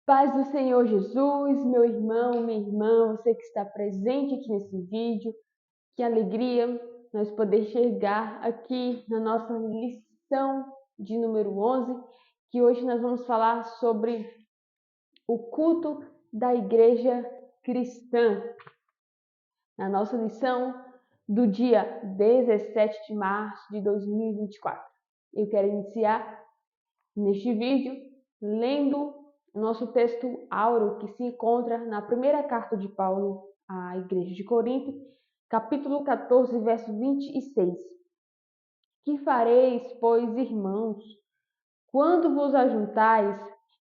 Paz do Senhor Jesus, meu irmão, minha irmã, você que está presente aqui nesse vídeo, que alegria nós poder chegar aqui na nossa lição de número 11, que hoje nós vamos falar sobre o culto da igreja cristã. Na nossa lição do dia 17 de março de 2024. Eu quero iniciar neste vídeo lendo nosso texto áureo que se encontra na primeira carta de Paulo à igreja de Corinto, capítulo 14, verso 26. Que fareis, pois, irmãos, quando vos ajuntais,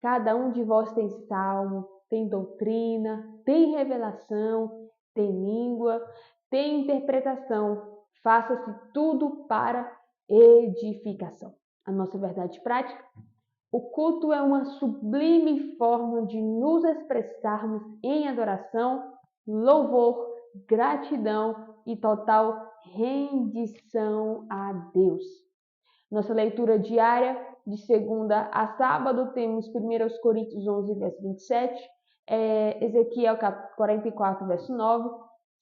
cada um de vós tem salmo, tem doutrina, tem revelação, tem língua, tem interpretação. Faça-se tudo para edificação. A nossa verdade prática: o culto é uma sublime forma de nos expressarmos em adoração, louvor, gratidão e total rendição a Deus. Nossa leitura diária, de segunda a sábado, temos 1 Coríntios 11, verso 27, Ezequiel 44, verso 9,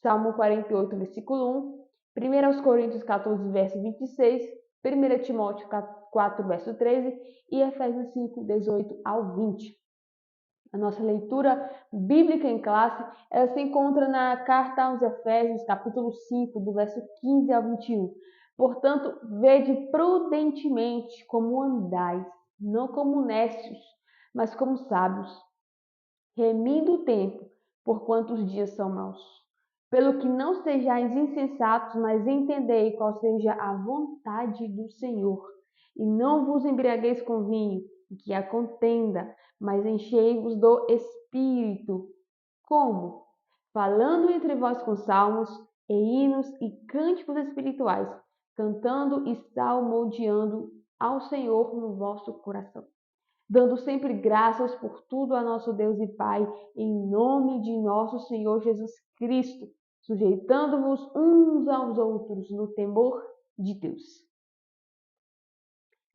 Salmo 48, versículo 1, 1 Coríntios 14, verso 26, 1 Timóteo 4, verso 13 e Efésios 5, 18 ao 20. A nossa leitura bíblica em classe, ela se encontra na carta aos Efésios, capítulo 5, do verso 15 ao 21. Portanto, vede prudentemente como andais, não como necios, mas como sábios, remindo o tempo, porquanto os dias são maus. Pelo que não sejais insensatos, mas entendei qual seja a vontade do Senhor. E não vos embriagueis com vinho, que a contenda, mas enchei-vos do Espírito. Como? Falando entre vós com salmos, e hinos e cânticos espirituais, cantando e salmodiando ao Senhor no vosso coração, dando sempre graças por tudo a nosso Deus e Pai, em nome de nosso Senhor Jesus Cristo, sujeitando-vos uns aos outros no temor de Deus.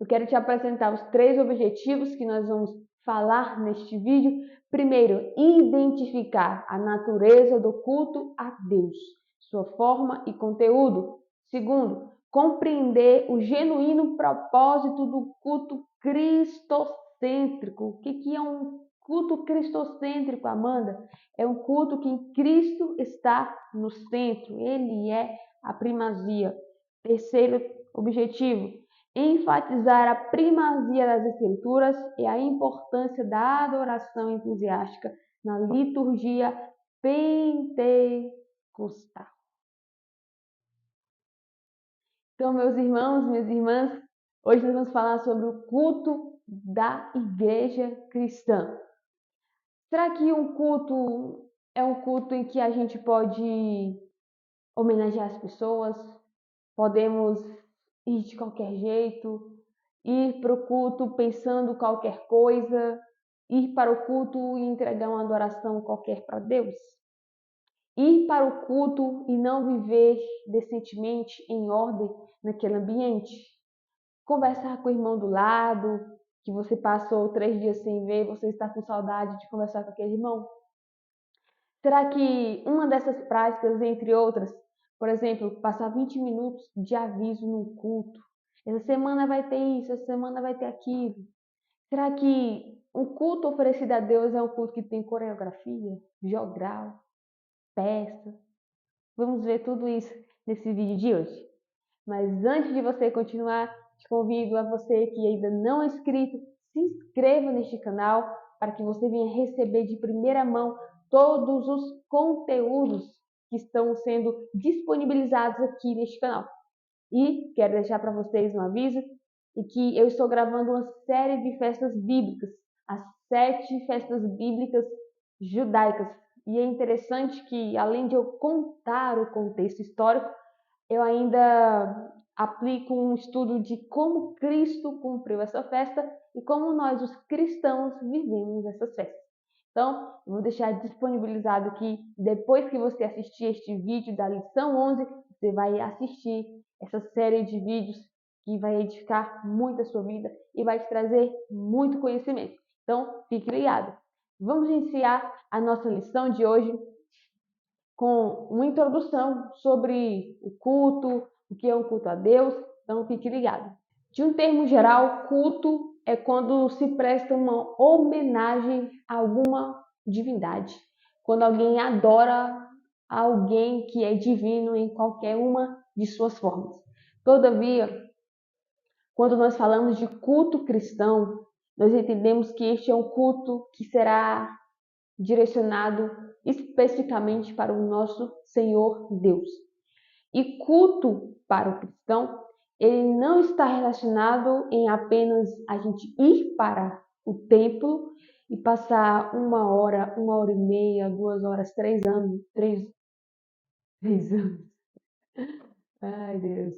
Eu quero te apresentar os 3 objetivos que nós vamos falar neste vídeo. Primeiro, identificar a natureza do culto a Deus, sua forma e conteúdo. Segundo, compreender o genuíno propósito do culto cristocêntrico. O que é um culto cristocêntrico, Amanda? É um culto que em Cristo está no centro, ele é a primazia. Terceiro objetivo, enfatizar a primazia das Escrituras e a importância da adoração entusiástica na liturgia pentecostal. Então, meus irmãos, minhas irmãs, hoje nós vamos falar sobre o culto da igreja cristã. Será que um culto é um culto em que a gente pode homenagear as pessoas? Podemos ir de qualquer jeito? Ir para o culto pensando qualquer coisa, ir para o culto e entregar uma adoração qualquer para Deus? Ir para o culto e não viver decentemente, em ordem, naquele ambiente? Conversar com o irmão do lado, que você passou 3 dias sem ver, você está com saudade de conversar com aquele irmão? Será que uma dessas práticas, entre outras, por exemplo, passar 20 minutos de aviso no culto, essa semana vai ter isso, essa semana vai ter aquilo? Será que um culto oferecido a Deus é um culto que tem coreografia, jogral, peça? Vamos ver tudo isso nesse vídeo de hoje. Mas antes de você continuar, te convido a você que ainda não é inscrito, se inscreva neste canal para que você venha receber de primeira mão todos os conteúdos que estão sendo disponibilizados aqui neste canal. E quero deixar para vocês um aviso e que eu estou gravando uma série de festas bíblicas, as 7 festas bíblicas judaicas. E é interessante que, além de eu contar o contexto histórico, eu ainda aplico um estudo de como Cristo cumpriu essa festa e como nós, os cristãos, vivemos essas festas. Então, eu vou deixar disponibilizado aqui, depois que você assistir este vídeo da lição 11, você vai assistir essa série de vídeos que vai edificar muito a sua vida e vai te trazer muito conhecimento. Então, fique ligado. Vamos iniciar a nossa lição de hoje com uma introdução sobre o culto, o que é um culto a Deus, então fique ligado. De um termo geral, culto é quando se presta uma homenagem a alguma divindade, quando alguém adora alguém que é divino em qualquer uma de suas formas. Todavia, quando nós falamos de culto cristão, nós entendemos que este é um culto que será direcionado especificamente para o nosso Senhor Deus. E culto para o cristão, ele não está relacionado em apenas a gente ir para o templo e passar 1 hora, 1 hora e meia, 2 horas, 3 anos, 3 anos. Ai, Deus.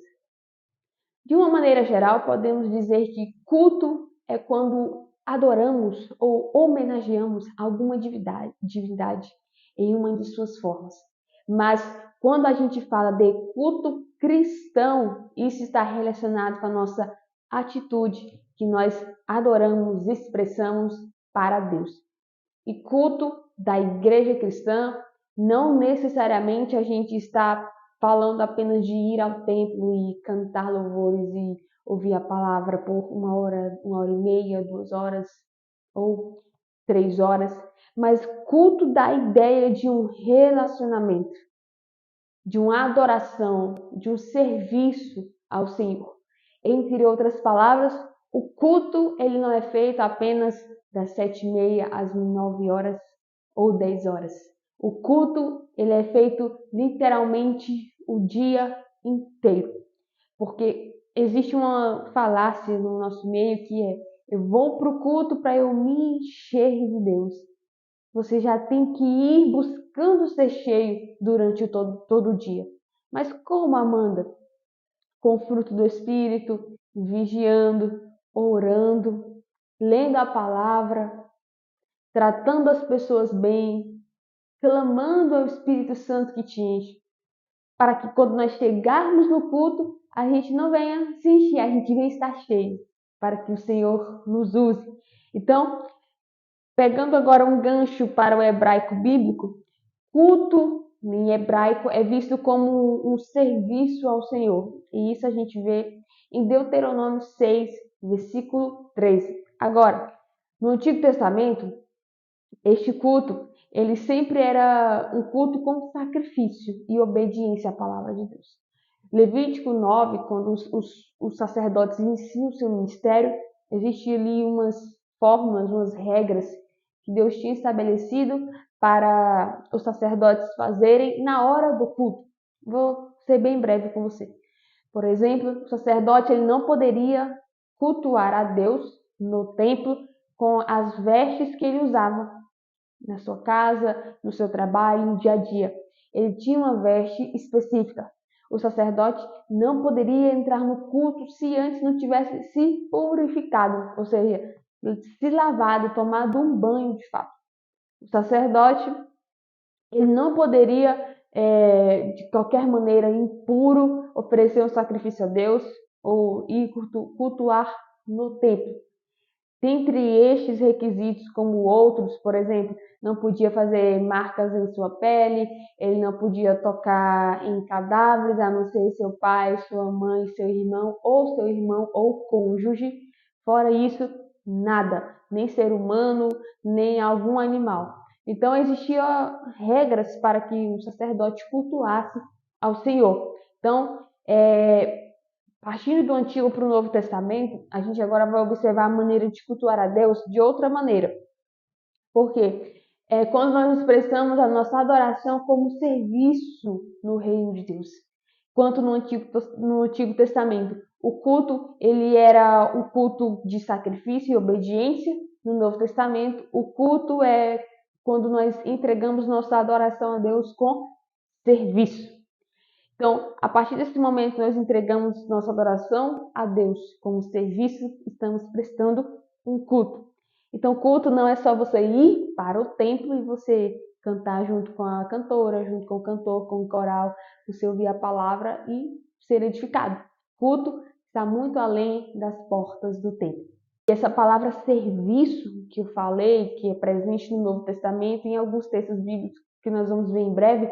De uma maneira geral, podemos dizer que culto é quando adoramos ou homenageamos alguma divindade em uma de suas formas. Mas quando a gente fala de culto cristão, isso está relacionado com a nossa atitude que nós adoramos, expressamos para Deus. E culto da igreja cristã, não necessariamente a gente está falando apenas de ir ao templo e cantar louvores e ouvir a palavra por 1 hora, 1 hora e meia, 2 horas ou 3 horas, mas culto da ideia de um relacionamento, de uma adoração, de um serviço ao Senhor. Entre outras palavras, o culto ele não é feito apenas das 7h30 às 9 horas ou 10 horas. O culto ele é feito literalmente o dia inteiro, porque existe uma falácia no nosso meio que é: eu vou para o culto para eu me encher de Deus. Você já tem que ir buscando ser cheio durante todo o dia. Mas como, Amanda? Com o fruto do Espírito, vigiando, orando, lendo a palavra, tratando as pessoas bem, clamando ao Espírito Santo que te enche, para que quando nós chegarmos no culto, a gente não venha se encher, a gente venha estar cheio, para que o Senhor nos use. Então, pegando agora um gancho para o hebraico bíblico, culto em hebraico é visto como um serviço ao Senhor. E isso a gente vê em Deuteronômio 6, versículo 13. Agora, no Antigo Testamento, este culto, ele sempre era um culto com sacrifício e obediência à palavra de Deus. Levítico 9, quando os sacerdotes iniciam o seu ministério, existiam ali umas formas, umas regras que Deus tinha estabelecido para os sacerdotes fazerem na hora do culto. Vou ser bem breve com você. Por exemplo, o sacerdote ele não poderia cultuar a Deus no templo com as vestes que ele usava na sua casa, no seu trabalho, no dia a dia. Ele tinha uma veste específica. O sacerdote não poderia entrar no culto se antes não tivesse se purificado, ou seja, se lavado, tomado um banho de fato. O sacerdote ele não poderia, de qualquer maneira, impuro, oferecer um sacrifício a Deus ou ir cultuar no templo. Dentre estes requisitos, como outros, por exemplo, não podia fazer marcas em sua pele, ele não podia tocar em cadáveres, a não ser seu pai, sua mãe, seu irmão ou cônjuge. Fora isso, nada, nem ser humano, nem algum animal. Então existiam regras para que o sacerdote cultuasse ao Senhor. Então, partindo do Antigo para o Novo Testamento, a gente agora vai observar a maneira de cultuar a Deus de outra maneira. Por quê? Quando nós expressamos a nossa adoração como serviço no reino de Deus. Quanto no Antigo Testamento, o culto ele era um culto de sacrifício e obediência. No Novo Testamento, o culto é quando nós entregamos nossa adoração a Deus com serviço. Então, a partir desse momento, nós entregamos nossa adoração a Deus como serviço, estamos prestando um culto. Então, culto não é só você ir para o templo e você cantar junto com a cantora, junto com o cantor, com o coral, você ouvir a palavra e ser edificado. Culto está muito além das portas do templo. Essa palavra serviço que eu falei, que é presente no Novo Testamento, em alguns textos bíblicos que nós vamos ver em breve,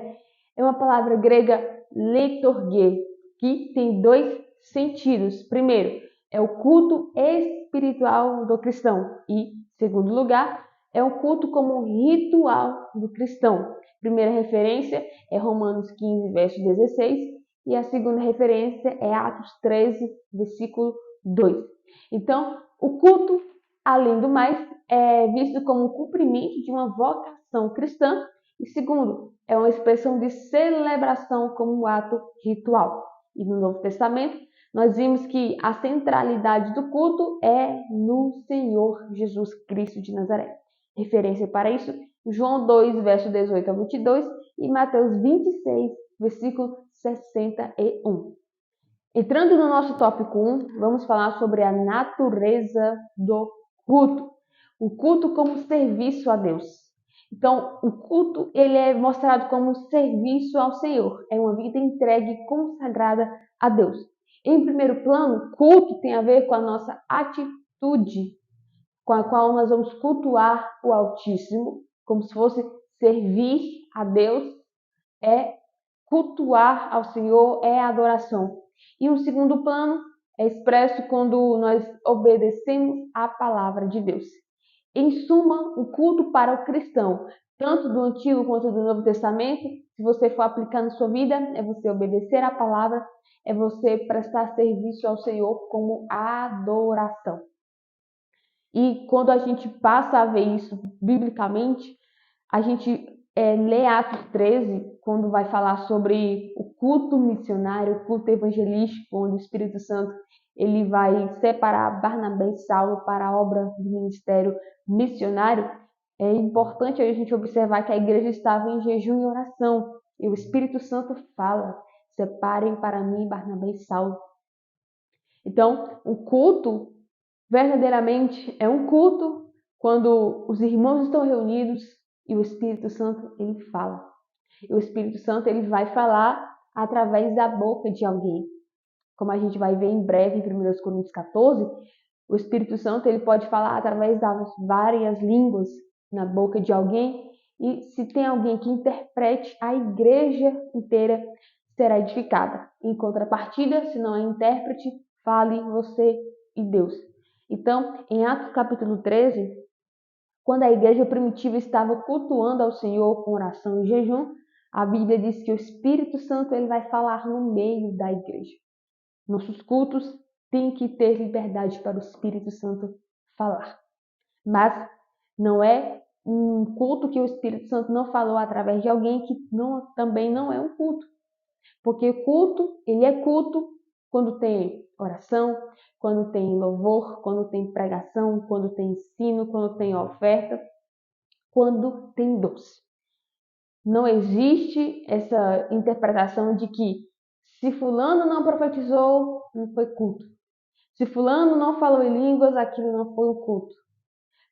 é uma palavra grega leitorgue, que tem dois sentidos. Primeiro, é o culto espiritual do cristão e, segundo lugar, é o culto como ritual do cristão. Primeira referência é Romanos 15, verso 16, e a segunda referência é Atos 13, versículo 2. Então, o culto, além do mais, é visto como um cumprimento de uma vocação cristã e, segundo, é uma expressão de celebração como um ato ritual. E no Novo Testamento, nós vimos que a centralidade do culto é no Senhor Jesus Cristo de Nazaré. Referência para isso, João 2, verso 18 a 22 e Mateus 26, versículo 61. Entrando no nosso tópico 1, vamos falar sobre a natureza do culto. O culto como serviço a Deus. Então, o culto ele é mostrado como serviço ao Senhor. É uma vida entregue e consagrada a Deus. Em primeiro plano, culto tem a ver com a nossa atitude, com a qual nós vamos cultuar o Altíssimo, como se fosse servir a Deus, é cultuar ao Senhor, é adoração. E o segundo plano é expresso quando nós obedecemos à palavra de Deus. Em suma, o culto para o cristão, tanto do Antigo quanto do Novo Testamento, se você for aplicar na sua vida, é você obedecer à palavra, é você prestar serviço ao Senhor como adoração. E quando a gente passa a ver isso biblicamente, a gente lê Atos 13, quando vai falar sobre o culto missionário, o culto evangelístico, onde o Espírito Santo ele vai separar Barnabé e Saulo para a obra do ministério missionário. É importante a gente observar que a igreja estava em jejum e oração. E o Espírito Santo fala, separem para mim Barnabé e Saulo. Então, o culto verdadeiramente é um culto quando os irmãos estão reunidos e o Espírito Santo ele fala. E o Espírito Santo ele vai falar através da boca de alguém. Como a gente vai ver em breve em 1 Coríntios 14, o Espírito Santo ele pode falar através das várias línguas na boca de alguém, e se tem alguém que interprete, a igreja inteira será edificada. Em contrapartida, se não é intérprete, fale você e Deus. Então, em Atos capítulo 13, quando a igreja primitiva estava cultuando ao Senhor com oração e jejum, a Bíblia diz que o Espírito Santo ele vai falar no meio da igreja. Nossos cultos têm que ter liberdade para o Espírito Santo falar. Mas não é um culto que o Espírito Santo não falou através de alguém que também não é um culto. Porque culto, ele é culto quando tem oração, quando tem louvor, quando tem pregação, quando tem ensino, quando tem oferta, quando tem doce. Não existe essa interpretação de que se fulano não profetizou, não foi culto. Se fulano não falou em línguas, aquilo não foi um culto.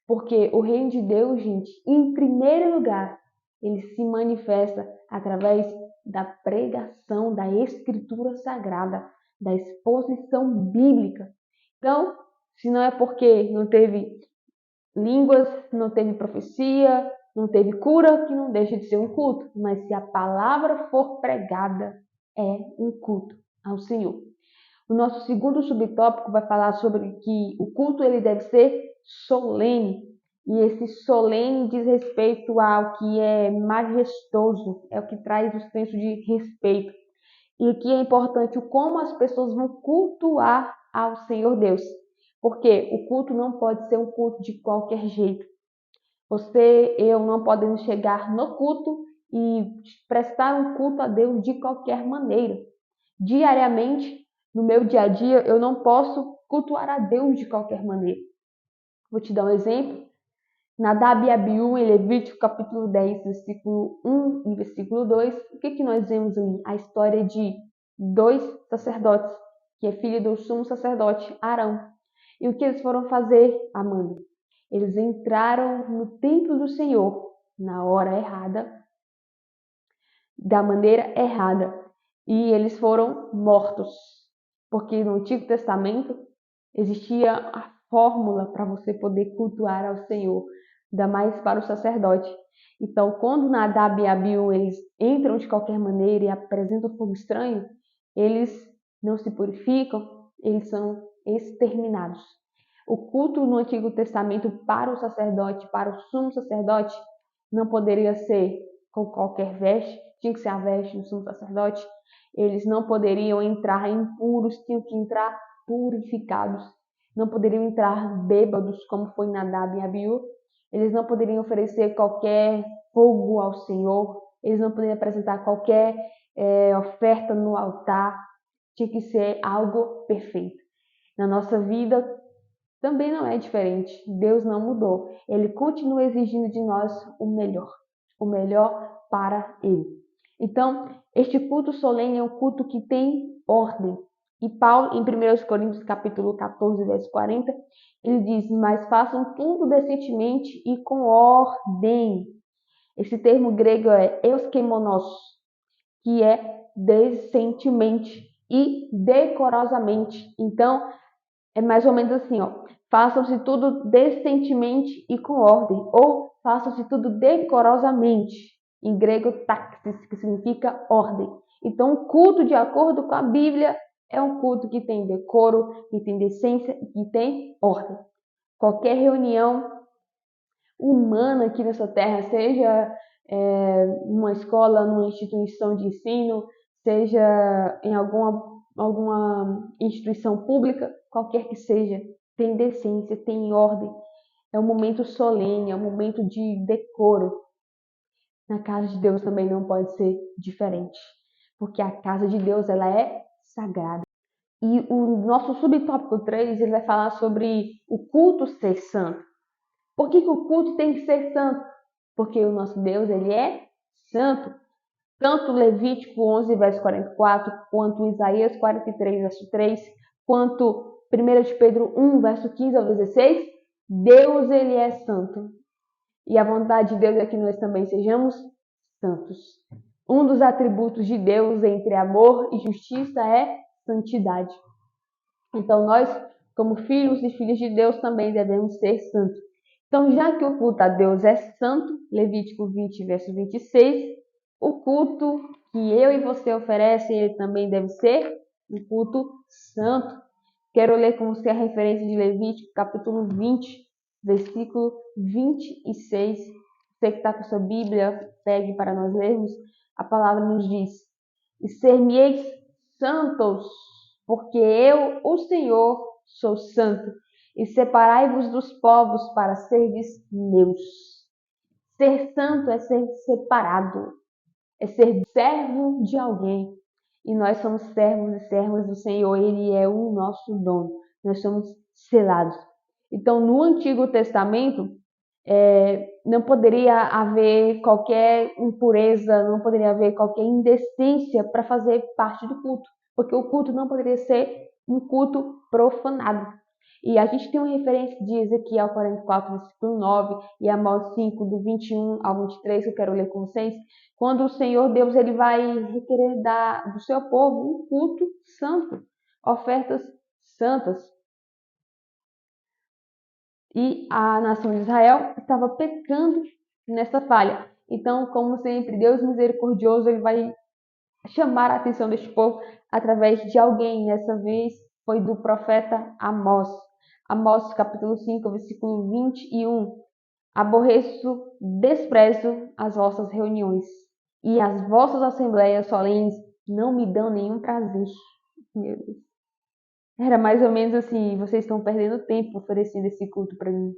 Porque o reino de Deus, gente, em primeiro lugar, ele se manifesta através da pregação da escritura sagrada, da exposição bíblica. Então, se não é porque não teve línguas, não teve profecia, não teve cura, que não deixa de ser um culto. Mas se a palavra for pregada, é um culto ao Senhor. O nosso segundo subtópico vai falar sobre que o culto ele deve ser solene. E esse solene diz respeito ao que é majestoso, é o que traz o senso de respeito. E aqui é importante o como as pessoas vão cultuar ao Senhor Deus. Porque o culto não pode ser um culto de qualquer jeito. Você, eu não podemos chegar no culto e prestar um culto a Deus de qualquer maneira. Diariamente, no meu dia a dia, eu não posso cultuar a Deus de qualquer maneira. Vou te dar um exemplo. Nadab e Abiú, em Levítico capítulo 10, versículo 1 e versículo 2, o que nós vemos ali? A história de dois sacerdotes, que é filho do sumo sacerdote Arão. E o que eles foram fazer, Amanda? Eles entraram no templo do Senhor na hora errada, da maneira errada, e eles foram mortos. Porque no Antigo Testamento existia a fórmula para você poder cultuar ao Senhor, ainda mais para o sacerdote. Então, quando Nadab e Abiú eles entram de qualquer maneira e apresentam fogo estranho, eles não se purificam, eles são exterminados. O culto no Antigo Testamento para o sacerdote, para o sumo sacerdote, não poderia ser com qualquer veste, tinha que ser a veste do sumo sacerdote. Eles não poderiam entrar impuros, tinham que entrar purificados. Não poderiam entrar bêbados, como foi Nadab e Abiú. Eles não poderiam oferecer qualquer fogo ao Senhor. Eles não poderiam apresentar qualquer oferta no altar. Tinha que ser algo perfeito. Na nossa vida também não é diferente. Deus não mudou. Ele continua exigindo de nós o melhor para Ele. Então, este culto solene é um culto que tem ordem. E Paulo, em 1 Coríntios capítulo 14, verso 40, ele diz: mas façam tudo decentemente e com ordem. Esse termo grego é euskimonos, que é decentemente e decorosamente. Então, é mais ou menos assim, ó. Façam-se tudo decentemente e com ordem, ou façam-se tudo decorosamente. Em grego, taxis, que significa ordem. Então, o culto, de acordo com a Bíblia, é um culto que tem decoro, que tem decência e que tem ordem. Qualquer reunião humana aqui nessa terra, seja numa escola, numa instituição de ensino, seja em alguma instituição pública, qualquer que seja, tem decência, tem ordem. É um momento solene, é um momento de decoro. Na casa de Deus também não pode ser diferente, porque a casa de Deus ela é sagrada. E o nosso subtópico 3 ele vai falar sobre o culto ser santo. Por que o culto tem que ser santo? Porque o nosso Deus ele é santo. Tanto Levítico 11, verso 44, quanto Isaías 43, verso 3, quanto 1 de Pedro 1, verso 15 ao 16, Deus ele é santo. E a vontade de Deus é que nós também sejamos santos. Um dos atributos de Deus entre amor e justiça é santidade. Então nós, como filhos e filhas de Deus, também devemos ser santos. Então, já que o culto a Deus é santo, Levítico 20, verso 26, o culto que eu e você oferecem, ele também deve ser um culto santo. Quero ler com você a referência de Levítico, capítulo 20, versículo 26. Você que está com a sua Bíblia, pegue para nós lermos. A palavra nos diz: e ser-me-eis santos, porque eu, o Senhor, sou santo. E separai-vos dos povos para serdes meus. Ser santo é ser separado, é ser servo de alguém. E nós somos servos e servas do Senhor, Ele é o nosso dono. Nós somos selados. Então, no Antigo Testamento, não poderia haver qualquer impureza, não poderia haver qualquer indecência para fazer parte do culto, porque o culto não poderia ser um culto profanado. E a gente tem uma referência de Ezequiel 44, versículo 9, e Amós 5, do 21 ao 23, que eu quero ler com vocês, quando o Senhor Deus ele vai requerer do seu povo um culto santo, ofertas santas. E a nação de Israel estava pecando nessa falha. Então, como sempre, Deus misericordioso, ele vai chamar a atenção deste povo através de alguém. Nessa vez foi do profeta Amós. Amós capítulo 5, versículo 21. Aborreço, desprezo as vossas reuniões, e as vossas assembleias solenes não me dão nenhum prazer. Meu Deus. Era mais ou menos assim, vocês estão perdendo tempo oferecendo esse culto para mim.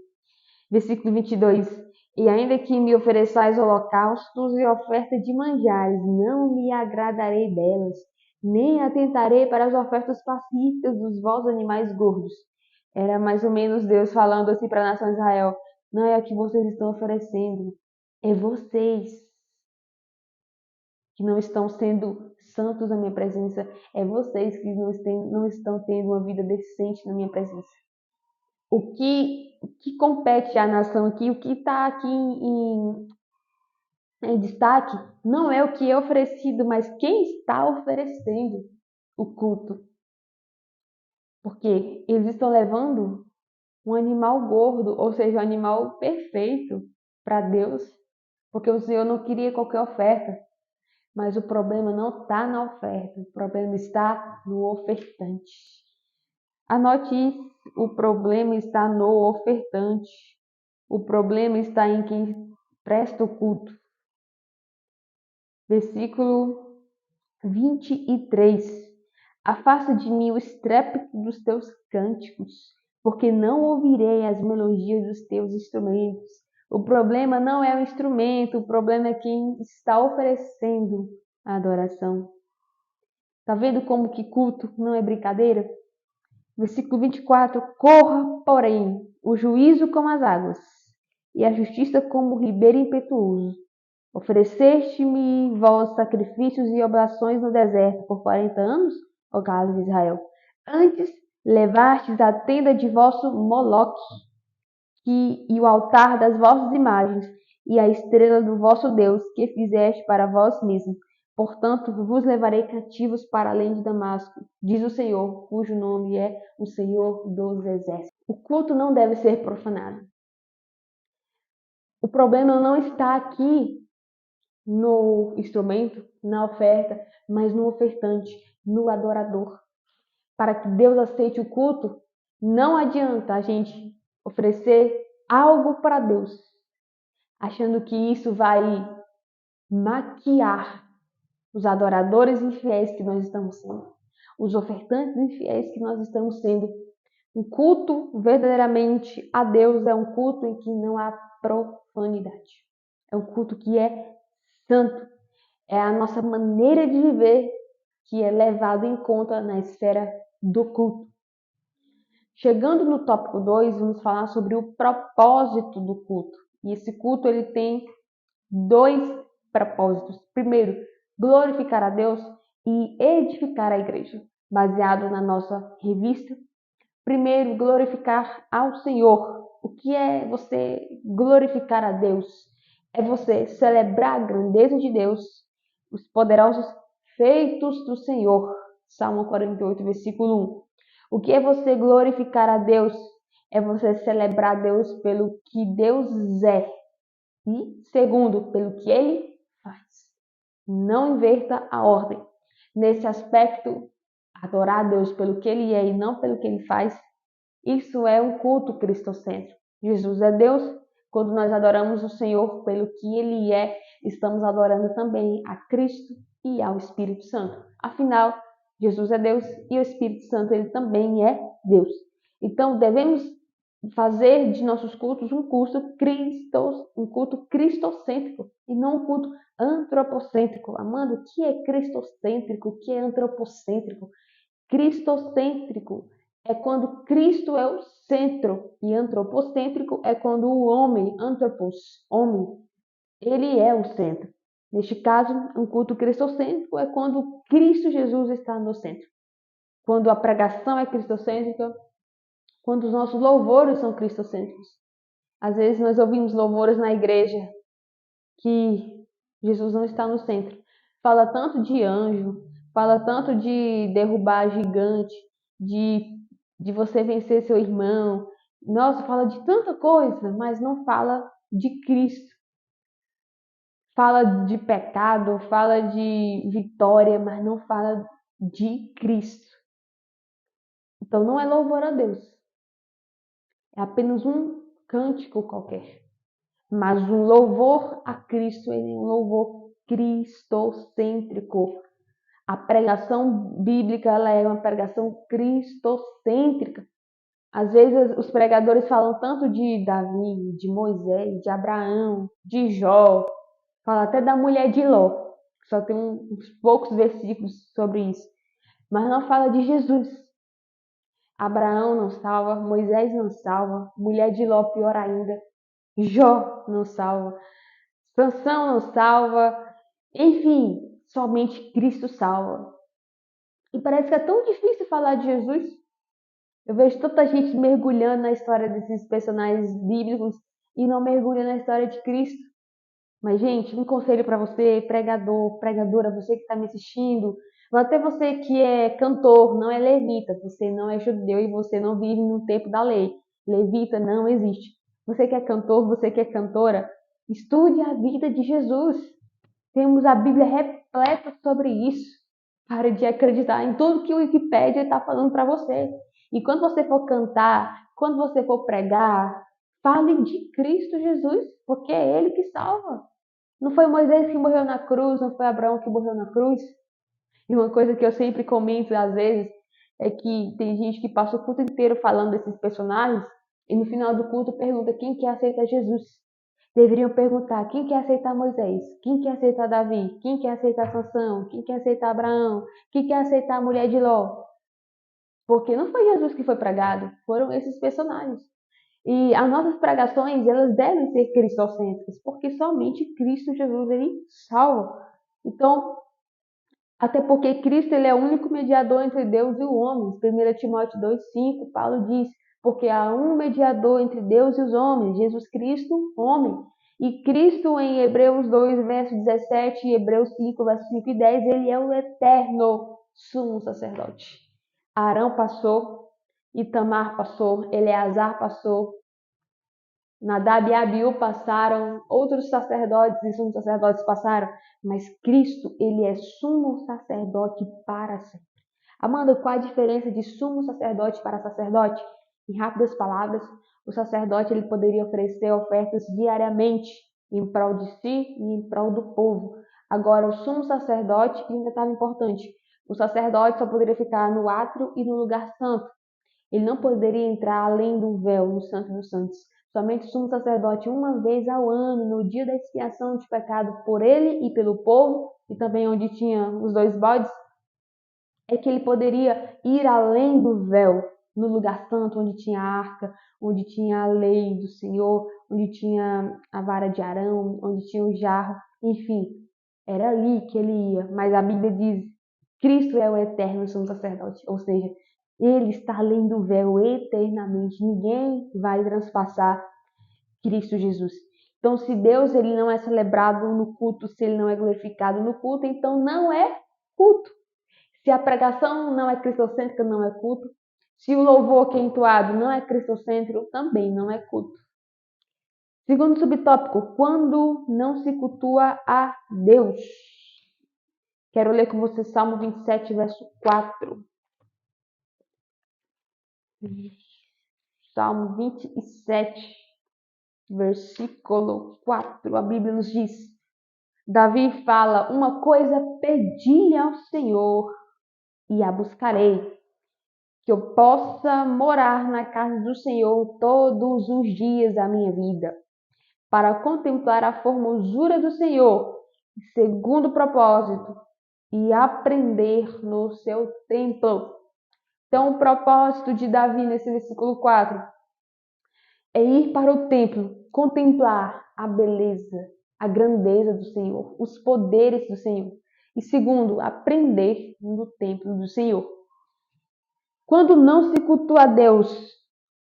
Versículo 22. E ainda que me ofereçais holocaustos e oferta de manjares, não me agradarei delas, nem atentarei para as ofertas pacíficas dos vossos animais gordos. Era mais ou menos Deus falando assim para a nação de Israel: não é o que vocês estão oferecendo, é vocês que não estão sendo santos na minha presença, é vocês que não estão tendo uma vida decente na minha presença. O que compete à nação aqui, o que está aqui em destaque, não é o que é oferecido, mas quem está oferecendo o culto. Porque eles estão levando um animal gordo, ou seja, um animal perfeito para Deus, porque o Senhor não queria qualquer oferta. Mas o problema não está na oferta, o problema está no ofertante. Anote isso, o problema está no ofertante. O problema está em quem presta o culto. Versículo 23. Afasta de mim o estrépito dos teus cânticos, porque não ouvirei as melodias dos teus instrumentos. O problema não é o instrumento, o problema é quem está oferecendo a adoração. Tá vendo como que culto não é brincadeira? Versículo 24. Corra, porém, o juízo como as águas, e a justiça como o ribeiro impetuoso. Ofereceste-me vós sacrifícios e oblações no deserto por 40 anos, ó casa de Israel. Antes levastes a tenda de vosso Moloque e o altar das vossas imagens, e a estrela do vosso Deus, que fizeste para vós mesmos. Portanto, vos levarei cativos para além de Damasco, diz o Senhor, cujo nome é o Senhor dos Exércitos. O culto não deve ser profanado. O problema não está aqui no instrumento, na oferta, mas no ofertante, no adorador. Para que Deus aceite o culto, não adianta a gente oferecer algo para Deus, achando que isso vai maquiar os adoradores infiéis que nós estamos sendo, os ofertantes infiéis que nós estamos sendo. Um culto verdadeiramente a Deus é um culto em que não há profanidade. É um culto que é santo. É a nossa maneira de viver que é levado em conta na esfera do culto. Chegando no tópico 2, vamos falar sobre o propósito do culto. E esse culto ele tem dois propósitos. Primeiro, glorificar a Deus e edificar a igreja, baseado na nossa revista. Primeiro, glorificar ao Senhor. O que é você glorificar a Deus? É você celebrar a grandeza de Deus, os poderosos feitos do Senhor. Salmo 48, versículo 1. O que é você glorificar a Deus? É você celebrar a Deus pelo que Deus é. E, segundo, pelo que Ele faz. Não inverta a ordem. Nesse aspecto, adorar a Deus pelo que Ele é e não pelo que Ele faz, isso é um culto cristocêntrico. Jesus é Deus. Quando nós adoramos o Senhor pelo que Ele é, estamos adorando também a Cristo e ao Espírito Santo. Afinal, Jesus é Deus e o Espírito Santo ele também é Deus. Então, devemos fazer de nossos cultos um culto cristocêntrico e não um culto antropocêntrico. Amanda, o que é cristocêntrico? O que é antropocêntrico? Cristocêntrico é quando Cristo é o centro e antropocêntrico é quando o homem, homem, ele é o centro. Neste caso, um culto cristocêntrico é quando Cristo Jesus está no centro. Quando a pregação é cristocêntrica, quando os nossos louvores são cristocêntricos. Às vezes nós ouvimos louvores na igreja que Jesus não está no centro. Fala tanto de anjo, fala tanto de derrubar gigante, de você vencer seu irmão. Nossa, fala de tanta coisa, mas não fala de Cristo. Fala de pecado, fala de vitória, mas não fala de Cristo. Então não é louvor a Deus. É apenas um cântico qualquer. Mas um louvor a Cristo é um louvor cristocêntrico. A pregação bíblica ela é uma pregação cristocêntrica. Às vezes os pregadores falam tanto de Davi, de Moisés, de Abraão, de Jó, fala até da mulher de Ló, só tem uns poucos versículos sobre isso, mas não fala de Jesus. Abraão não salva, Moisés não salva, mulher de Ló pior ainda, Jó não salva, Sansão não salva, enfim, somente Cristo salva. E parece que é tão difícil falar de Jesus. Eu vejo tanta gente mergulhando na história desses personagens bíblicos e não mergulha na história de Cristo. Mas, gente, um conselho para você, pregador, pregadora, você que está me assistindo, ou até você que é cantor, não é levita, você não é judeu e você não vive no tempo da lei. levita, não existe. Você que é cantor, você que é cantora, estude a vida de Jesus. Temos a Bíblia repleta sobre isso. Pare de acreditar em tudo que o Wikipédia está falando para você. E quando você for cantar, quando você for pregar, fale de Cristo Jesus, porque é Ele que salva. Não foi Moisés que morreu na cruz, não foi Abraão que morreu na cruz. E uma coisa que eu sempre comento às vezes é que tem gente que passa o culto inteiro falando desses personagens e no final do culto pergunta quem quer aceitar Jesus. Deveriam perguntar quem quer aceitar Moisés, quem quer aceitar Davi, quem quer aceitar Sansão, quem quer aceitar Abraão, quem quer aceitar a mulher de Ló. Porque não foi Jesus que foi pregado, foram esses personagens. E as nossas pregações, elas devem ser cristocêntricas, porque somente Cristo Jesus, ele salva. Então, até porque Cristo ele é o único mediador entre Deus e o homem. 1 Timóteo 2,5, Paulo diz, porque há um mediador entre Deus e os homens, Jesus Cristo, homem. E Cristo em Hebreus 2, verso 17 e Hebreus 5, verso 5 e 10, ele é o eterno sumo sacerdote. Arão passou, Itamar passou, Eleazar passou, Nadab e Abiú passaram, outros sacerdotes e sumos sacerdotes passaram, mas Cristo, ele é sumo sacerdote para sempre. Amanda, qual a diferença de sumo sacerdote para sacerdote? Em rápidas palavras, o sacerdote ele poderia oferecer ofertas diariamente em prol de si e em prol do povo. Agora, o sumo sacerdote, e um detalhe importante, o sacerdote só poderia ficar no átrio e no lugar santo. Ele não poderia entrar além do véu, no Santo dos Santos. Somente o sumo sacerdote, uma vez ao ano, no dia da expiação de pecado por ele e pelo povo, e também onde tinha os dois bodes, é que ele poderia ir além do véu, no lugar santo, onde tinha a arca, onde tinha a lei do Senhor, onde tinha a vara de Arão, onde tinha o jarro, enfim, era ali que ele ia. Mas a Bíblia diz, Cristo é o eterno sumo sacerdote, ou seja, ele está além do véu eternamente. Ninguém vai transpassar Cristo Jesus. Então, se Deus ele não é celebrado no culto, se ele não é glorificado no culto, então não é culto. Se a pregação não é cristocêntrica, não é culto. Se o louvor que é entoado não é cristocêntrico, também não é culto. Segundo subtópico, quando não se cultua a Deus. Quero ler com você Salmo 27, verso 4. Salmo 27, versículo 4. A Bíblia nos diz: Davi fala: uma coisa pedi ao Senhor e a buscarei, que eu possa morar na casa do Senhor todos os dias da minha vida, para contemplar a formosura do Senhor, segundo o propósito, e aprender no seu templo. Então, o propósito de Davi nesse versículo 4 é ir para o templo, contemplar a beleza, a grandeza do Senhor, os poderes do Senhor. E segundo, aprender no templo do Senhor. Quando não se cultua a Deus,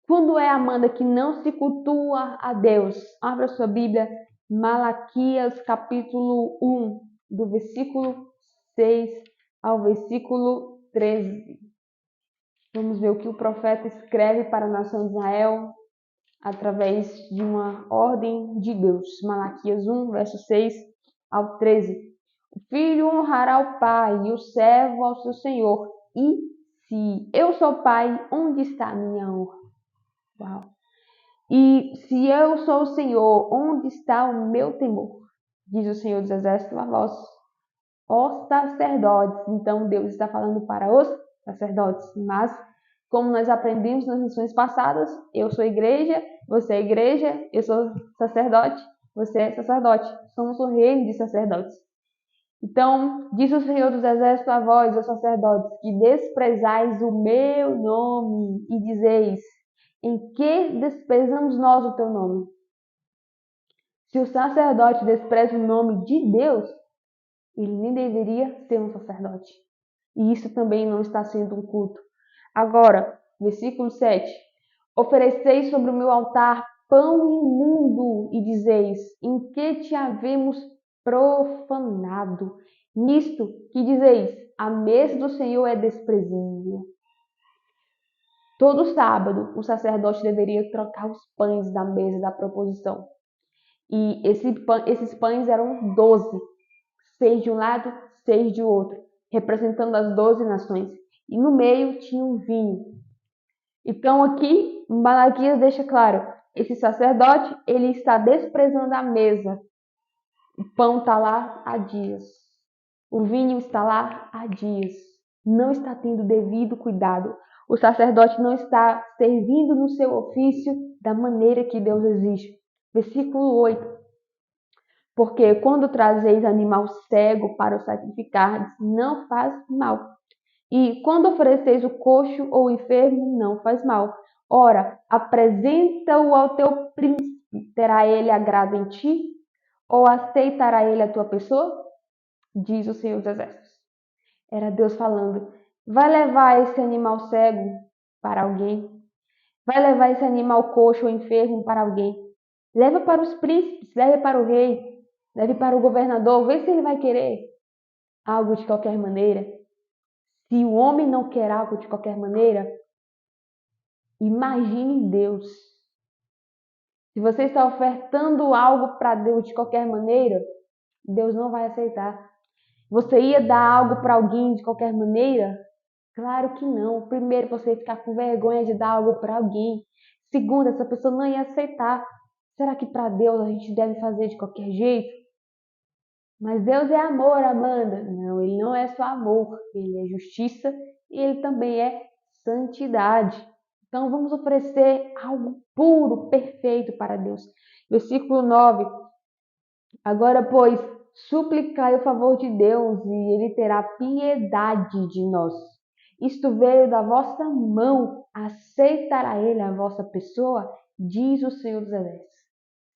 quando é, Amanda, que não se cultua a Deus? Abra sua Bíblia, Malaquias capítulo 1, do versículo 6 ao versículo 13. Vamos ver o que o profeta escreve para a nação de Israel através de uma ordem de Deus. Malaquias 1, verso 6 ao 13. O filho honrará o pai e o servo ao seu senhor. E se eu sou pai, onde está a minha honra? Uau. E se eu sou o Senhor, onde está o meu temor? Diz o Senhor dos Exércitos a vós, ó sacerdotes. Então Deus está falando para os sacerdotes. Mas, como nós aprendemos nas lições passadas, eu sou igreja, você é igreja, eu sou sacerdote, você é sacerdote. Somos um reino de sacerdotes. Então, diz o Senhor dos Exércitos a vós, os sacerdotes, que desprezais o meu nome e dizeis: em que desprezamos nós o teu nome? Se o sacerdote despreza o nome de Deus, ele nem deveria ser um sacerdote. E isso também não está sendo um culto. Agora, versículo 7. Ofereceis sobre o meu altar pão imundo e dizeis: em que te havemos profanado? Nisto que dizeis: a mesa do Senhor é desprezível. Todo sábado, o sacerdote deveria trocar os pães da mesa da proposição. E esses pães eram 12, 6 de um lado, 6 de outro, representando as 12 nações. E no meio tinha um vinho. Então aqui, Malaquias deixa claro, esse sacerdote, ele está desprezando a mesa. O pão está lá há dias. O vinho está lá há dias. Não está tendo devido cuidado. O sacerdote não está servindo no seu ofício da maneira que Deus exige. Versículo 8. Porque quando trazeis animal cego para o sacrificar, não faz mal. E quando ofereceis o coxo ou o enfermo, não faz mal. Ora, apresenta-o ao teu príncipe, terá ele agrado em ti? Ou aceitará ele a tua pessoa? Diz o Senhor dos Exércitos. Era Deus falando, vai levar esse animal cego para alguém? Vai levar esse animal coxo ou enfermo para alguém? Leva para os príncipes, leve para o rei, leve para o governador, vê se ele vai querer algo de qualquer maneira. Se o homem não quer algo de qualquer maneira, imagine Deus. Se você está ofertando algo para Deus de qualquer maneira, Deus não vai aceitar. Você ia dar algo para alguém de qualquer maneira? Claro que não. Primeiro, você ia ficar com vergonha de dar algo para alguém. Segundo, essa pessoa não ia aceitar. Será que para Deus a gente deve fazer de qualquer jeito? Mas Deus é amor, Amanda. Não, Ele não é só amor. Ele é justiça e Ele também é santidade. Então vamos oferecer algo puro, perfeito para Deus. Versículo 9. Agora, pois, suplicai o favor de Deus e Ele terá piedade de nós. Isto veio da vossa mão, aceitará Ele a vossa pessoa? Diz o Senhor dos Exércitos.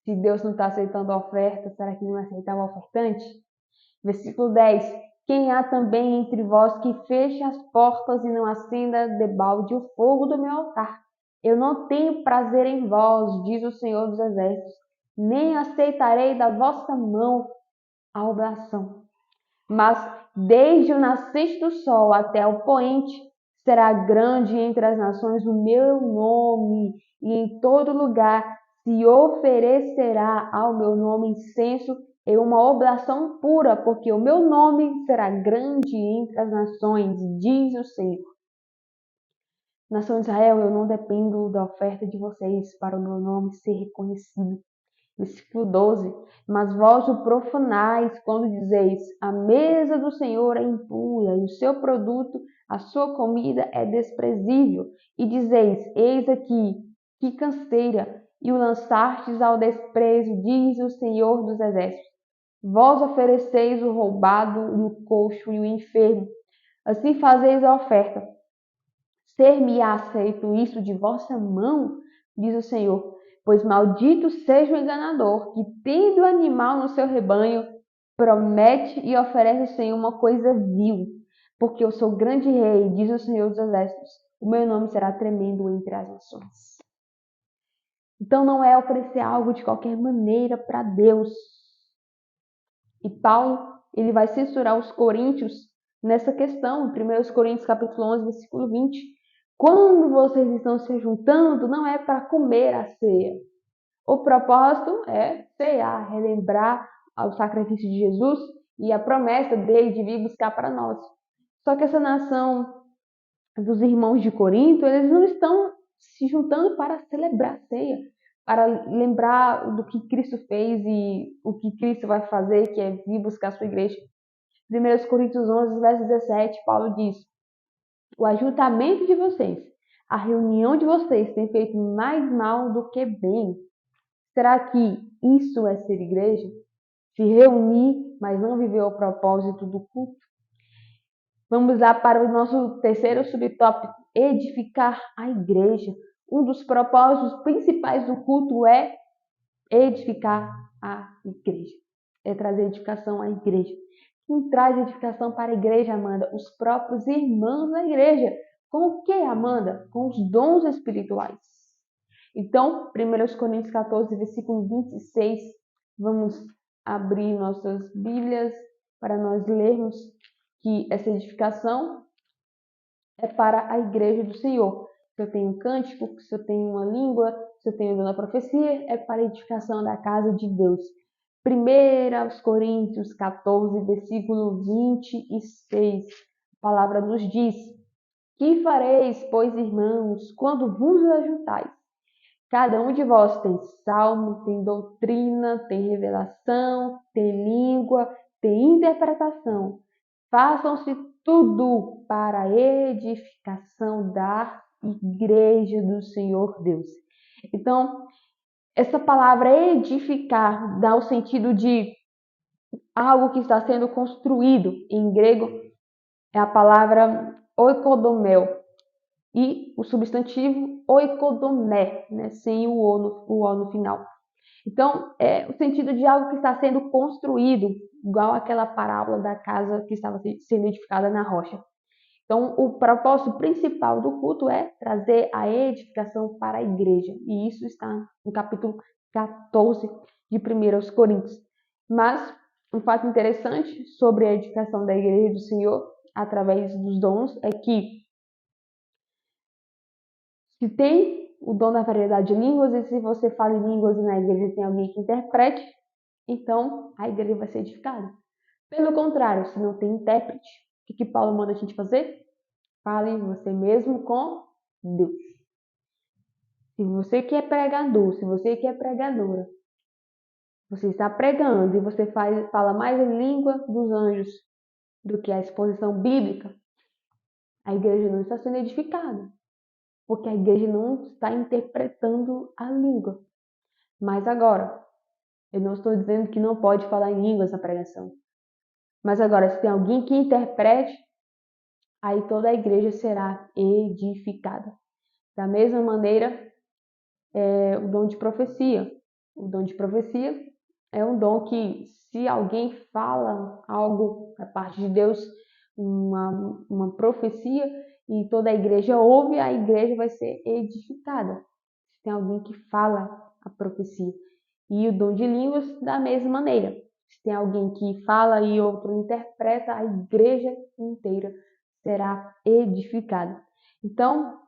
Se Deus não está aceitando a oferta, será que não vai aceitar o ofertante? Versículo 10. Quem há também entre vós que feche as portas e não acenda debalde o fogo do meu altar? Eu não tenho prazer em vós, diz o Senhor dos Exércitos, nem aceitarei da vossa mão a oblação. Mas desde o nascente do sol até o poente, será grande entre as nações o meu nome, e em todo lugar se oferecerá ao meu nome incenso e uma oblação pura, porque o meu nome será grande entre as nações, diz o Senhor. Nação de Israel, eu não dependo da oferta de vocês para o meu nome ser reconhecido. Versículo 12. Mas vós o profanais quando dizeis, a mesa do Senhor é impura, e o seu produto, a sua comida é desprezível. E dizeis, eis aqui, que canseira, e o lançastes ao desprezo, diz o Senhor dos Exércitos. Vós ofereceis o roubado, e o coxo, e o enfermo. Assim fazeis a oferta. Ser-me-á aceito isso de vossa mão, diz o Senhor. Pois maldito seja o enganador, que tendo o animal no seu rebanho, promete e oferece ao Senhor uma coisa vil. Porque eu sou grande rei, diz o Senhor dos Exércitos. O meu nome será tremendo entre as nações. Então não é oferecer algo de qualquer maneira para Deus. E Paulo, ele vai censurar os coríntios nessa questão, em 1 Coríntios capítulo 11, versículo 20. Quando vocês estão se juntando, não é para comer a ceia. O propósito é cear, relembrar o sacrifício de Jesus e a promessa dele de vir buscar para nós. Só que essa nação dos irmãos de Corinto, eles não estão se juntando para celebrar a ceia, para lembrar do que Cristo fez e o que Cristo vai fazer, que é vir buscar a sua igreja. 1 Coríntios 11, verso 17, Paulo diz, o ajuntamento de vocês, a reunião de vocês tem feito mais mal do que bem. Será que isso é ser igreja? Se reunir, mas não viver o propósito do culto? Vamos lá para o nosso terceiro subtópico, edificar a igreja. Um dos propósitos principais do culto é edificar a igreja. É trazer edificação à igreja. Quem traz edificação para a igreja, Amanda? Os próprios irmãos da igreja. Com o que, Amanda? Com os dons espirituais. Então, 1 Coríntios 14, versículo 26, vamos abrir nossas Bíblias para nós lermos que essa edificação é para a igreja do Senhor. se eu tenho um cântico, se eu tenho uma língua, se eu tenho dom da profecia, é para a edificação da casa de Deus. 1 Coríntios 14, versículo 26, a palavra nos diz: que fareis, pois, irmãos, quando vos ajuntais? Cada um de vós tem salmo, tem doutrina, tem revelação, tem língua, tem interpretação. Façam-se tudo para a edificação da igreja do Senhor Deus. Então, essa palavra edificar dá o sentido de algo que está sendo construído. Em grego, é a palavra oikodomel e o substantivo oikodomé, né, sem o o no final. Então, é o sentido de algo que está sendo construído, igual aquela parábola da casa que estava sendo edificada na rocha. Então, o propósito principal do culto é trazer a edificação para a igreja. E isso está no capítulo 14 de 1 Coríntios. Mas, um fato interessante sobre a edificação da igreja do Senhor, através dos dons, é que se tem o dom da variedade de línguas, e se você fala em línguas e na igreja tem alguém que interprete, então a igreja vai ser edificada. Pelo contrário, se não tem intérprete, o que Paulo manda a gente fazer? Fale você mesmo com Deus. Se você que é pregador, se você que é pregadora, você está pregando e você fala mais em língua dos anjos do que a exposição bíblica, a igreja não está sendo edificada, porque a igreja não está interpretando a língua. Mas agora, eu não estou dizendo que não pode falar em línguas na pregação. Mas agora, se tem alguém que interprete, aí toda a igreja será edificada. Da mesma maneira, o dom de profecia. O dom de profecia é um dom que, se alguém fala algo da parte de Deus, uma profecia, e toda a igreja ouve, a igreja vai ser edificada. Se tem alguém que fala a profecia. E o dom de línguas, da mesma maneira. Se tem alguém que fala e outro interpreta, a igreja inteira será edificada. Então,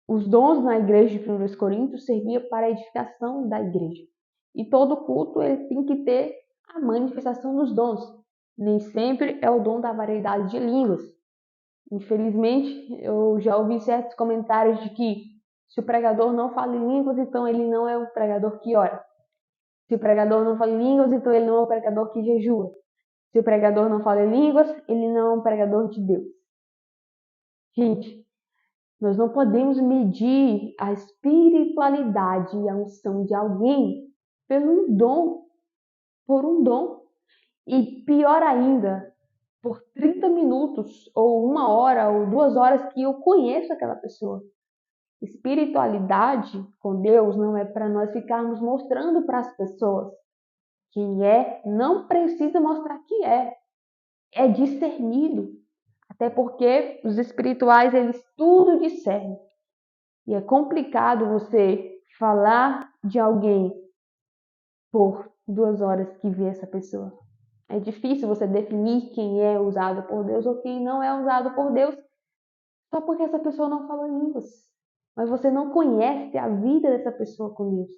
os dons na igreja de 1 Coríntios serviam para a edificação da igreja. E todo culto ele tem que ter a manifestação dos dons. Nem sempre é o dom da variedade de línguas. Infelizmente, eu já ouvi certos comentários de que se o pregador não fala em línguas, então ele não é um pregador que ora. Se o pregador não fala em línguas, então ele não é um pregador que jejua. Se o pregador não fala em línguas, ele não é um pregador de Deus. Gente, nós não podemos medir a espiritualidade e a unção de alguém por um dom. E pior ainda, por 30 minutos, ou 1 hora, ou 2 horas que eu conheço aquela pessoa. Espiritualidade com Deus não é para nós ficarmos mostrando para as pessoas quem é, não precisa mostrar que é discernido. Até porque os espirituais, eles tudo discernem. E é complicado você falar de alguém por 2 horas que vê essa pessoa. É difícil você definir quem é usado por Deus ou quem não é usado por Deus só porque essa pessoa não fala línguas. Mas você não conhece a vida dessa pessoa com Deus.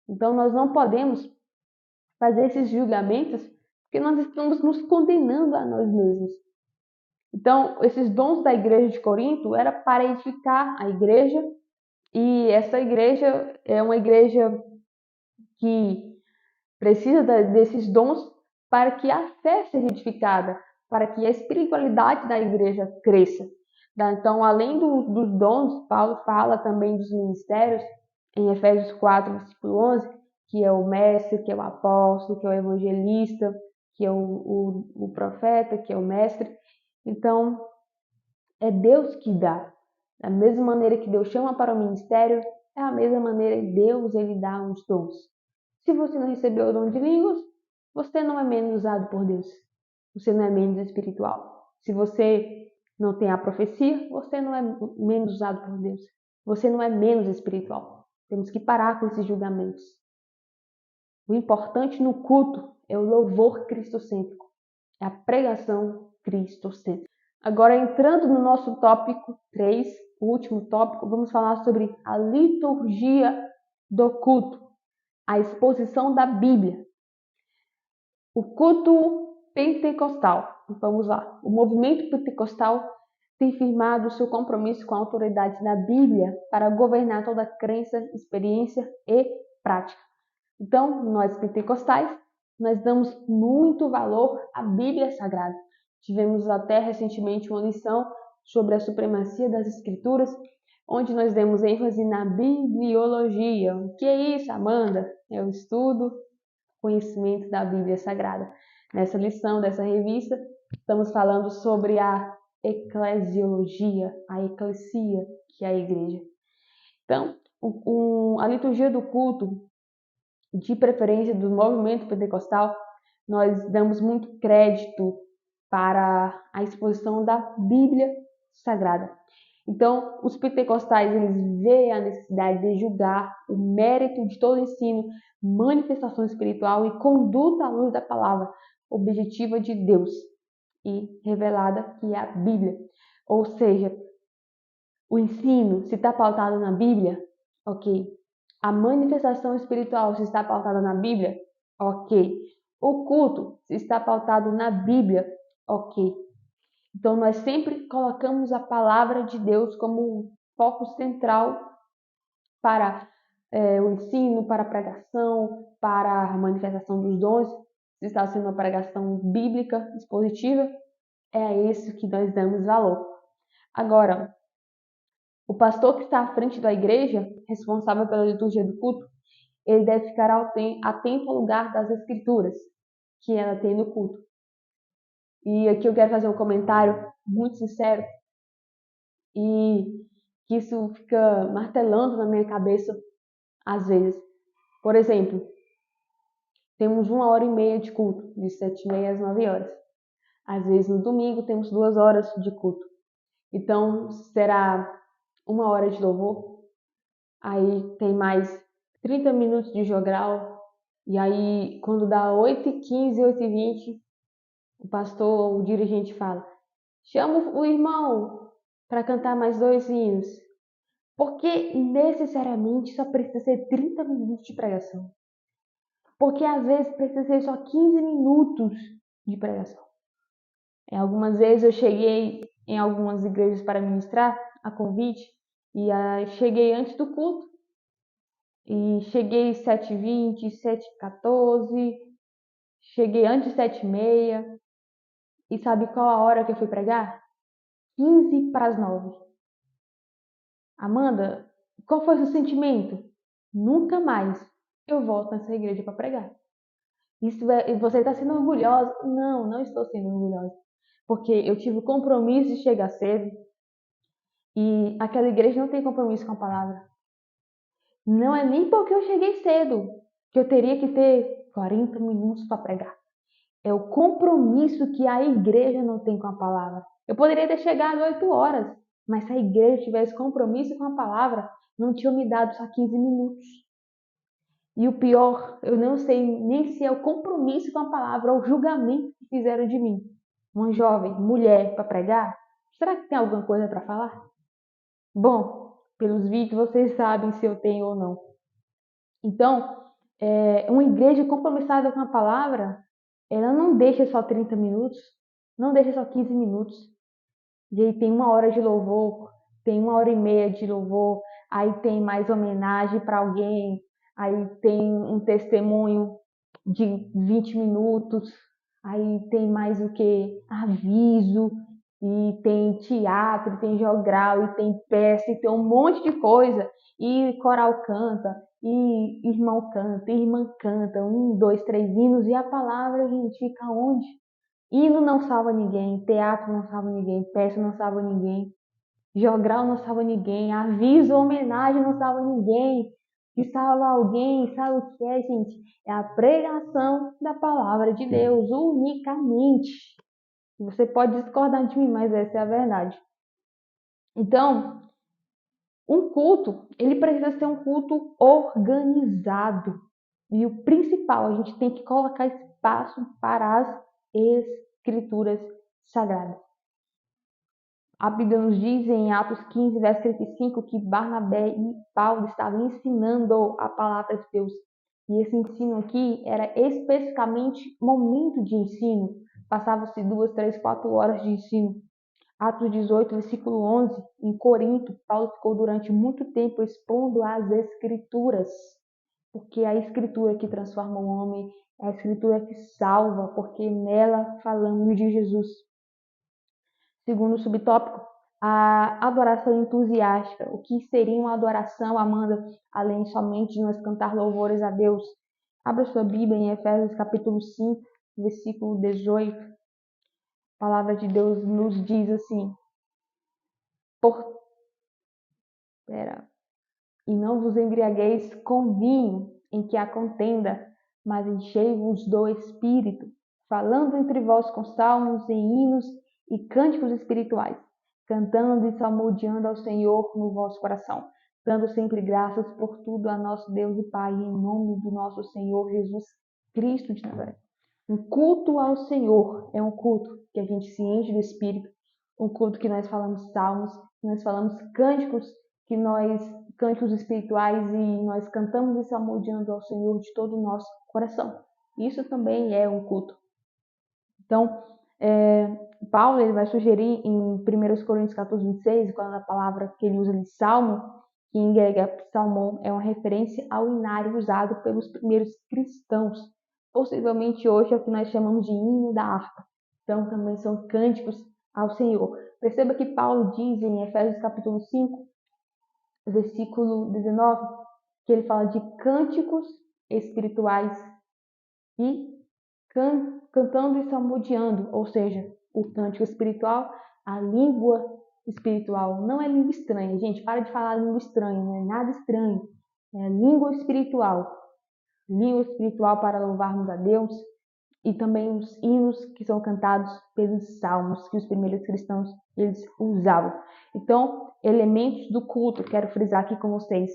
Então nós não podemos fazer esses julgamentos porque nós estamos nos condenando a nós mesmos. Então, esses dons da igreja de Corinto era para edificar a igreja, e essa igreja é uma igreja que precisa desses dons para que a fé seja edificada, para que a espiritualidade da igreja cresça. Então, além dos dons, Paulo fala também dos ministérios, em Efésios 4, versículo 11, que é o mestre, que é o apóstolo, que é o evangelista, que é o profeta, que é o mestre. Então, é Deus que dá. Da mesma maneira que Deus chama para o ministério, é a mesma maneira que Deus ele dá os dons. Se você não recebeu o dom de línguas, você não é menos usado por Deus. Você não é menos espiritual. Se você não tem a profecia, você não é menos usado por Deus. Você não é menos espiritual. Temos que parar com esses julgamentos. O importante no culto é o louvor cristocêntrico. É a pregação cristocêntrica. Agora, entrando no nosso tópico 3, o último tópico, vamos falar sobre a liturgia do culto, a exposição da Bíblia. O culto pentecostal. Vamos lá. O movimento pentecostal tem firmado seu compromisso com a autoridade da Bíblia para governar toda crença, experiência e prática. Então, nós pentecostais, nós damos muito valor à Bíblia Sagrada. Tivemos até recentemente uma lição sobre a supremacia das Escrituras, onde nós demos ênfase na bibliologia. O que é isso, Amanda? É o estudo, conhecimento da Bíblia Sagrada. Nessa lição dessa revista, estamos falando sobre a eclesiologia, a eclesia, que é a igreja. Então, a liturgia do culto, de preferência do movimento pentecostal, nós damos muito crédito para a exposição da Bíblia Sagrada. Então, os pentecostais, eles veem a necessidade de julgar o mérito de todo ensino, manifestação espiritual e conduta à luz da palavra objetiva de Deus e revelada, que é a Bíblia. Ou seja, o ensino, se está pautado na Bíblia, ok. A manifestação espiritual, se está pautada na Bíblia, ok. O culto, se está pautado na Bíblia, ok. Então, nós sempre colocamos a palavra de Deus como foco central para o ensino, para a pregação, para a manifestação dos dons. Se está sendo uma pregação bíblica, expositiva, é a isso que nós damos valor. Agora, o pastor que está à frente da igreja, responsável pela liturgia do culto, ele deve ficar atento ao lugar das escrituras que ela tem no culto. E aqui eu quero fazer um comentário muito sincero e que isso fica martelando na minha cabeça às vezes. Por exemplo, temos 1h30 de culto, de 7h30 às 9h. Às vezes no domingo temos 2 horas de culto. Então será 1 hora de louvor, aí tem mais 30 minutos de jogral, e aí quando dá 8h15, 8h20, o pastor ou o dirigente fala: chama o irmão para cantar mais 2 hinos. Porque necessariamente só precisa ser 30 minutos de pregação. Porque às vezes precisa ser só 15 minutos de pregação. Algumas vezes eu cheguei em algumas igrejas para ministrar a convite e cheguei antes do culto. E cheguei 7h20, 7h14, cheguei antes de 7h30. E sabe qual a hora que eu fui pregar? 15 para as 9. Amanda, qual foi o seu sentimento? Nunca mais eu volto nessa igreja para pregar. Você está sendo orgulhosa? Não, não estou sendo orgulhosa. Porque eu tive o compromisso de chegar cedo e aquela igreja não tem compromisso com a palavra. Não é nem porque eu cheguei cedo que eu teria que ter 40 minutos para pregar. É o compromisso que a igreja não tem com a palavra. Eu poderia ter chegado 8 horas, mas se a igreja tivesse compromisso com a palavra, não tinha me dado só 15 minutos. E o pior, eu não sei nem se é o compromisso com a palavra ou o julgamento que fizeram de mim. Uma jovem mulher para pregar? Será que tem alguma coisa para falar? Bom, pelos vídeos vocês sabem se eu tenho ou não. Então, uma igreja compromissada com a palavra, ela não deixa só 30 minutos, não deixa só 15 minutos. E aí tem 1 hora de louvor, tem 1h30 de louvor, aí tem mais homenagem para alguém, aí tem um testemunho de 20 minutos, aí tem mais o que? Aviso, e tem teatro, tem jogral, e tem peça, e tem um monte de coisa, e coral canta, e irmão canta, e irmã canta, 1, 2, 3 hinos, e a palavra, gente, fica onde? Hino não salva ninguém, teatro não salva ninguém, peça não salva ninguém, jogral não salva ninguém, aviso, homenagem não salva ninguém. Que salva alguém, sabe o que é, gente? É a pregação da palavra de Deus, unicamente. Você pode discordar de mim, mas essa é a verdade. Então, um culto, ele precisa ser um culto organizado. E o principal, a gente tem que colocar espaço para as escrituras sagradas. A Bíblia nos diz em Atos 15, verso 35, que Barnabé e Paulo estavam ensinando a palavra de Deus. E esse ensino aqui era especificamente momento de ensino. Passava-se 2, 3, 4 horas de ensino. Atos 18, versículo 11, em Corinto, Paulo ficou durante muito tempo expondo as Escrituras, porque é a Escritura que transforma o homem, é a Escritura que salva, porque nela falamos de Jesus. Segundo subtópico, a adoração entusiástica. O que seria uma adoração, Amanda, além somente de nós cantar louvores a Deus? Abra sua Bíblia em Efésios capítulo 5, versículo 18. A palavra de Deus nos diz assim: E não vos embriagueis com vinho, em que há contenda, mas enchei-vos do Espírito, falando entre vós com salmos e hinos e cânticos espirituais, cantando e salmodiando ao Senhor no vosso coração, dando sempre graças por tudo a nosso Deus e Pai, em nome do nosso Senhor Jesus Cristo de Nazaré. Um culto ao Senhor é um culto que a gente se enche do Espírito, um culto que nós falamos salmos, que nós falamos cânticos espirituais e nós cantamos e salmodiando ao Senhor de todo o nosso coração. Isso também é um culto. Então, Paulo ele vai sugerir em 1 Coríntios 14, 26, quando a palavra que ele usa de salmo, que em grego é psalmon, é uma referência ao inário usado pelos primeiros cristãos. Possivelmente hoje é o que nós chamamos de hino da harpa. Então, também são cânticos ao Senhor. Perceba que Paulo diz em Efésios capítulo 5, versículo 19, que ele fala de cânticos espirituais e cantando e salmodiando, ou seja, o cântico espiritual, a língua espiritual. Não é língua estranha, gente, para de falar língua estranha, não é nada estranho. É língua espiritual para louvarmos a Deus, e também os hinos que são cantados pelos salmos que os primeiros cristãos eles usavam. Então, elementos do culto, quero frisar aqui com vocês.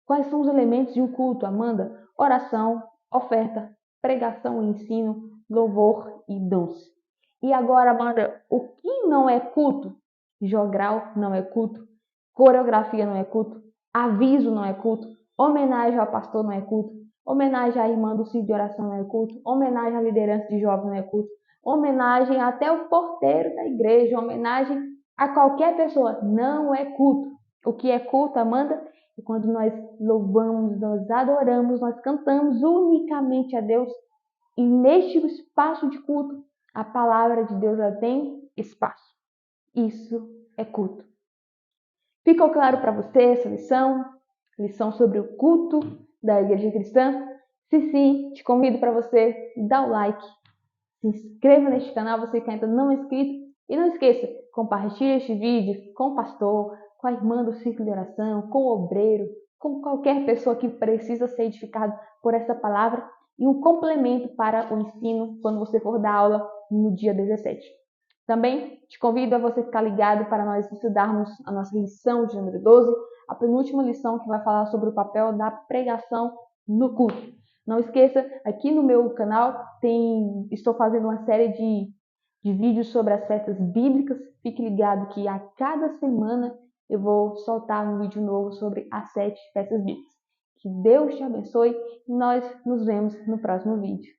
Quais são os elementos de um culto, Amanda? Oração, oferta, pregação e ensino, louvor e dons. E agora, Amanda, o que não é culto? Jogral não é culto, coreografia não é culto, aviso não é culto, homenagem ao pastor não é culto, homenagem à irmã do ciclo de oração não é culto, homenagem à liderança de jovens não é culto, homenagem até o porteiro da igreja, homenagem a qualquer pessoa não é culto. O que é culto, Amanda? E quando nós louvamos, nós adoramos, nós cantamos unicamente a Deus. E neste espaço de culto, a palavra de Deus ela tem espaço. Isso é culto. Ficou claro para você essa lição? Lição sobre o culto da Igreja Cristã? Se sim, te convido para você dar o like, se inscreva neste canal, você que ainda não é inscrito, e não esqueça, compartilhe este vídeo com o pastor, com a irmã do círculo de oração, com o obreiro, com qualquer pessoa que precisa ser edificado por essa palavra e um complemento para o ensino quando você for dar aula no dia 17. Também te convido a você ficar ligado para nós estudarmos a nossa lição de número 12, a penúltima lição que vai falar sobre o papel da pregação no culto. Não esqueça, aqui no meu canal estou fazendo uma série de vídeos sobre as festas bíblicas. Fique ligado que a cada semana eu vou soltar um vídeo novo sobre as 7 festas bíblicas. Que Deus te abençoe e nós nos vemos no próximo vídeo.